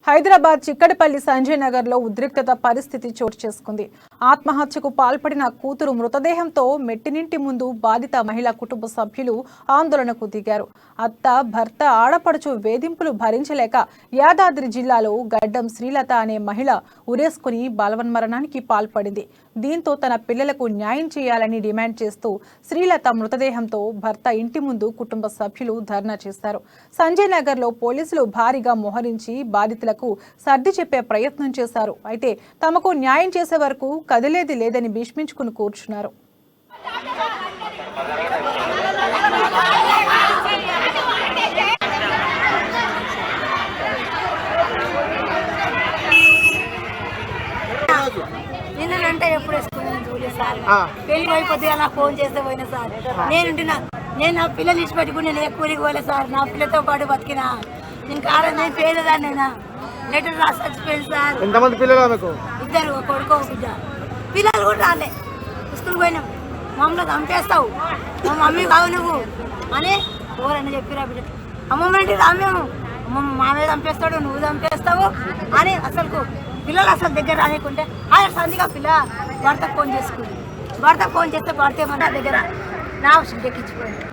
హైదరాబాద్ చిక్కడపల్లి సంజయ్ నగర్ లో ఉద్రిక్తత పరిస్థితి చోటు చేసుకుంది. ఆత్మహత్యకు పాల్పడిన కూతురు మృతదేహంతో మెట్టినింటి ముందు బాధిత మహిళా కుటుంబ సభ్యులు ఆందోళనకు దిగారు. అత్త, భర్త, ఆడపడుచు వేధింపులు భరించలేక యాదాద్రి జిల్లాలో గడ్డం శ్రీలత అనే మహిళ ఉరేసుకుని బలవన్మరణానికి పాల్పడింది. దీంతో తన పిల్లలకు న్యాయం చేయాలని డిమాండ్ చేస్తూ శ్రీలత మృతదేహంతో భర్త ఇంటి ముందు కుటుంబ సభ్యులు ధర్నా చేశారు. సంజయ్ నగర్ లో పోలీసులు భారీగా మోహరించి బాధితులకు సర్ది చెప్పే ప్రయత్నం చేశారు. అయితే తమకు న్యాయం చేసే వరకు కదిలేది లేదని భీష్మించుకుని కూర్చున్నారు. నిన్నంటే ఎప్పుడు వేసుకున్నాను చూడలేదు సార్. పెళ్లి అయిపోతే అలా ఫోన్ చేస్తే పోయినా సార్. నేను నా పిల్లలు ఇచ్చి పెట్టుకుని నేను ఏ కూలికి పోలే సార్. నా పిల్లతో పాటు బతికినా నేను నేను పేదదాన్ని. నేను లెటర్ రాసి చచ్చిపోయింది సార్. ఎంతమంది పిల్లలు మీకు? ఇద్దరు, ఒక కొడుకు ఒక బిడ్డ. పిల్లలు కూడా రాలే. స్కూల్కి పోయినాం. మమ్మల్ని చంపేస్తావు, మా మమ్మీ కావు నువ్వు అని ఎవరన్నా చెప్పిరా బిడ్డ. అమ్మమ్మంటే రామేము, మామే చంపేస్తాడు, నువ్వు చంపేస్తావు అని అసలు పిల్లలు అసలు దగ్గర రానికుంటే ఆయన సందిగా పిల్ల భర్తకు ఫోన్ చేసుకుంది. భర్త ఫోన్ చేస్తే భర్త ఏమన్నా దగ్గర నా ఎక్కించిపోయింది.